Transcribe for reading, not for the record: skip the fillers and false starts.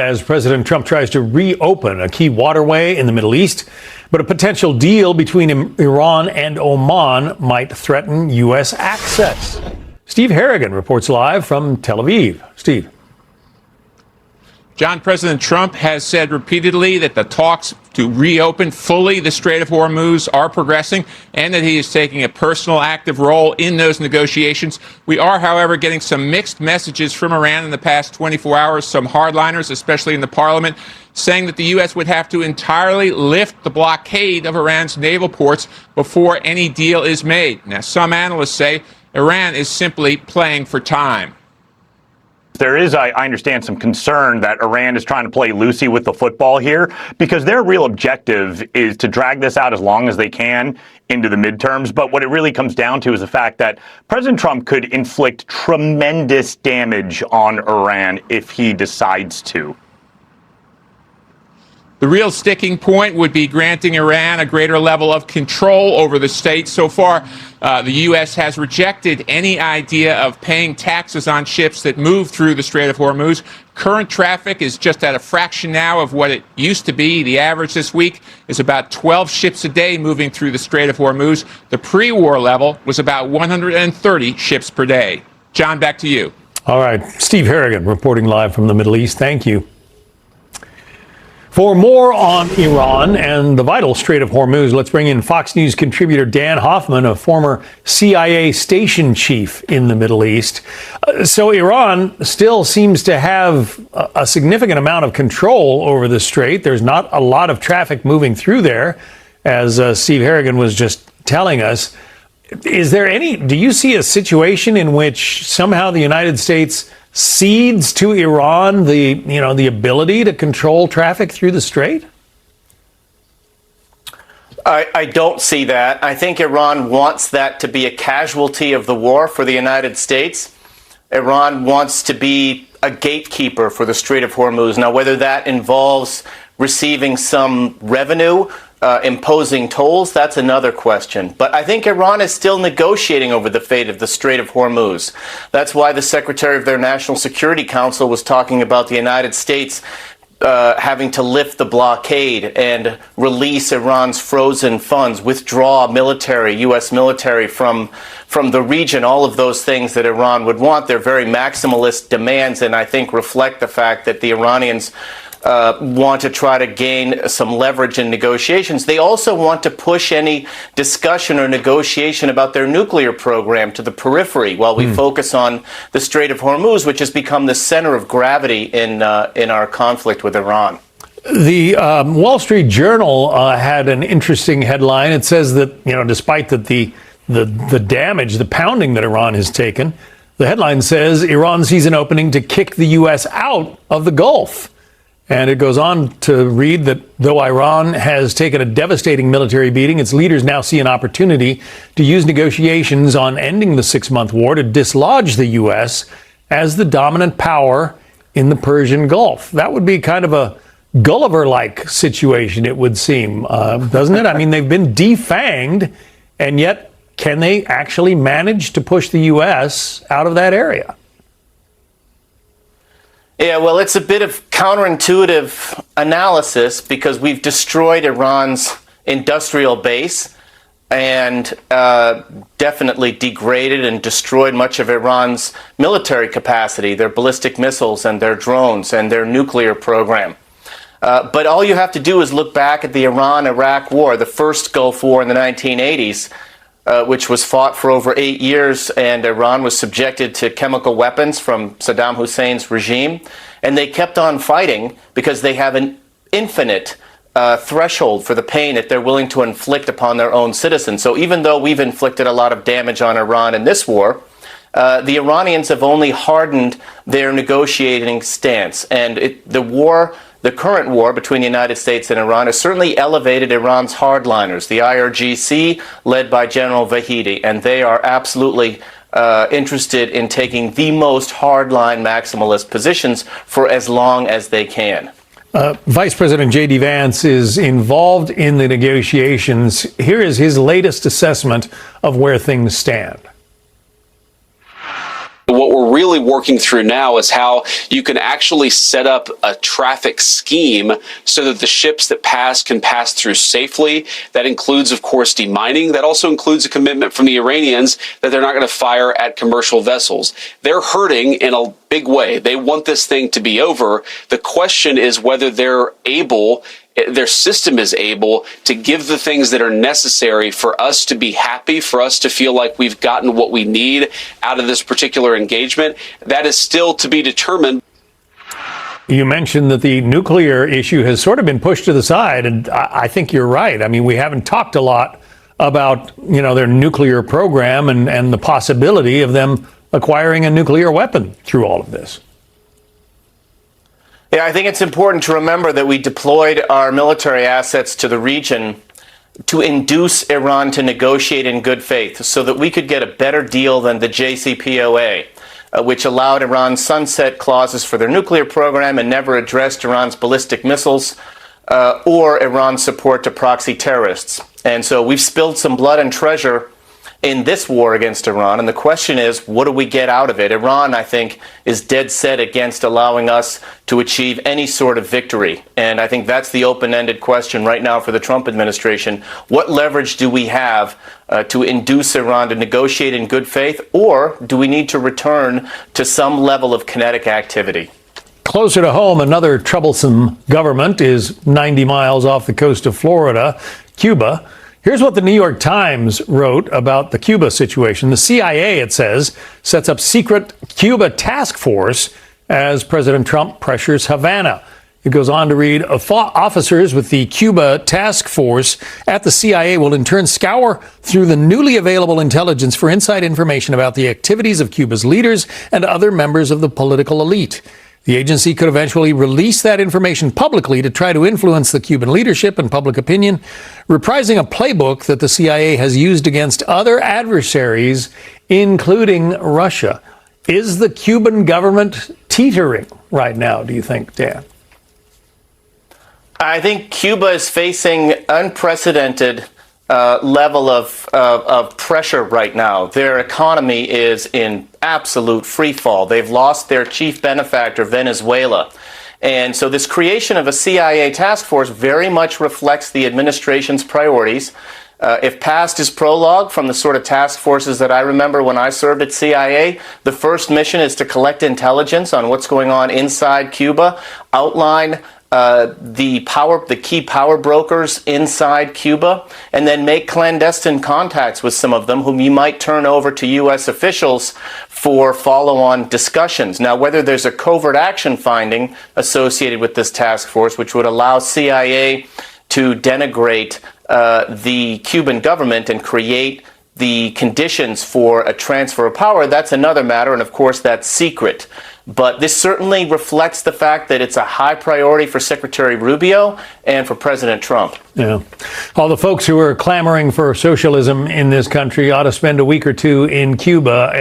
as President Trump tries to reopen a key waterway in the Middle East. But a potential deal between Iran and Oman might threaten U.S. access. Steve Harrigan reports live from Tel Aviv. Steve. John, President Trump has said repeatedly that the talks to reopen fully the Strait of Hormuz are progressing and that he is taking a personal active role in those negotiations. We are, however, getting some mixed messages from Iran in the past 24 hours. Some hardliners, especially in the parliament, saying that the U.S. would have to entirely lift the blockade of Iran's naval ports before any deal is made. Now, some analysts say Iran is simply playing for time. There is, I understand, some concern that Iran is trying to play loosey with the football here because their real objective is to drag this out as long as they can into the midterms. But what it really comes down to is the fact that President Trump could inflict tremendous damage on Iran if he decides to. The real sticking point would be granting Iran a greater level of control over the state. So far, the U.S. has rejected any idea of paying taxes on ships that move through the Strait of Hormuz. Current traffic is just at a fraction now of what it used to be. The average this week is about 12 ships a day moving through the Strait of Hormuz. The pre-war level was about 130 ships per day. John, back to you. All right. Steve Harrigan reporting live from the Middle East. Thank you. For more on Iran and the vital Strait of Hormuz, let's bring in Fox News contributor Dan Hoffman, a former CIA station chief in the Middle East. So Iran still seems to have a significant amount of control over the strait. There's not a lot of traffic moving through there, as Steve Harrigan was just telling us. Do you see a situation in which somehow the United States cedes to Iran the ability to control traffic through the strait? I don't see that. I think Iran wants that to be a casualty of the war for the United States. Iran wants to be a gatekeeper for the Strait of Hormuz. Now, whether that involves receiving some revenue, imposing tolls, that's another question. But I think Iran is still negotiating over the fate of the Strait of Hormuz. That's why the Secretary of their National Security Council was talking about the United States having to lift the blockade and release Iran's frozen funds, withdraw U.S. military from the region, all of those things that Iran would want. They're very maximalist demands, and I think reflect the fact that the Iranians want to try to gain some leverage in negotiations. They also want to push any discussion or negotiation about their nuclear program to the periphery while we focus on the Strait of Hormuz, which has become the center of gravity in our conflict with Iran. The Wall Street Journal had an interesting headline. It says that, despite the damage, the pounding that Iran has taken, the headline says Iran sees an opening to kick the U.S. out of the Gulf. And it goes on to read that though Iran has taken a devastating military beating, its leaders now see an opportunity to use negotiations on ending the 6-month war to dislodge the U.S. as the dominant power in the Persian Gulf. That would be kind of a Gulliver-like situation, it would seem, doesn't it? I mean, they've been defanged, and yet can they actually manage to push the U.S. out of that area? Yeah, well, it's a bit of counterintuitive analysis because we've destroyed Iran's industrial base and definitely degraded and destroyed much of Iran's military capacity, their ballistic missiles and their drones and their nuclear program. But all you have to do is look back at the Iran-Iraq War, the first Gulf War in the 1980s, which was fought for over 8 years, and Iran was subjected to chemical weapons from Saddam Hussein's regime. And they kept on fighting because they have an infinite threshold for the pain that they're willing to inflict upon their own citizens. So even though we've inflicted a lot of damage on Iran in this war, the Iranians have only hardened their negotiating stance. And the current war between the United States and Iran has certainly elevated Iran's hardliners, the IRGC, led by General Vahidi, and they are absolutely interested in taking the most hardline maximalist positions for as long as they can. Vice President J.D. Vance is involved in the negotiations. Here is his latest assessment of where things stand. What we're really working through now is how you can actually set up a traffic scheme so that the ships that pass can pass through safely. That includes, of course, demining. That also includes a commitment from the Iranians that they're not going to fire at commercial vessels. They're hurting in a big way. They want this thing to be over. The question is whether their system is able to give the things that are necessary for us to be happy, for us to feel like we've gotten what we need out of this particular engagement. That is still to be determined. You mentioned that the nuclear issue has sort of been pushed to the side, and I think you're right. I mean, we haven't talked a lot about, their nuclear program and the possibility of them acquiring a nuclear weapon through all of this. Yeah, I think it's important to remember that we deployed our military assets to the region to induce Iran to negotiate in good faith so that we could get a better deal than the JCPOA, which allowed Iran sunset clauses for their nuclear program and never addressed Iran's ballistic missiles or Iran's support to proxy terrorists. And so we've spilled some blood and treasure in this war against Iran, and the question is, what do we get out of it? Iran, I think, is dead set against allowing us to achieve any sort of victory, and I think that's the open-ended question right now for the Trump administration. What leverage do we have to induce Iran to negotiate in good faith, or do we need to return to some level of kinetic activity? Closer to home, another troublesome government is 90 miles off the coast of Florida, Cuba. Here's what the New York Times wrote about the Cuba situation. The CIA, it says, sets up secret Cuba task force as President Trump pressures Havana. It goes on to read, officers with the Cuba task force at the CIA will in turn scour through the newly available intelligence for inside information about the activities of Cuba's leaders and other members of the political elite. The agency could eventually release that information publicly to try to influence the Cuban leadership and public opinion, reprising a playbook that the CIA has used against other adversaries, including Russia. Is the Cuban government teetering right now, do you think, Dan? I think Cuba is facing unprecedented level of pressure right now. Their economy is in absolute free fall. They've lost their chief benefactor, Venezuela. And so this creation of a CIA task force very much reflects the administration's priorities. If past is prologue from the sort of task forces that I remember when I served at CIA, the first mission is to collect intelligence on what's going on inside Cuba, outline the key power brokers inside Cuba, and then make clandestine contacts with some of them whom you might turn over to U.S. officials for follow-on discussions. Now, whether there's a covert action finding associated with this task force, which would allow CIA to denigrate the Cuban government and create the conditions for a transfer of power, that's another matter, and of course that's secret. But this certainly reflects the fact that it's a high priority for Secretary Rubio and for President Trump. Yeah. All the folks who are clamoring for socialism in this country ought to spend a week or two in Cuba.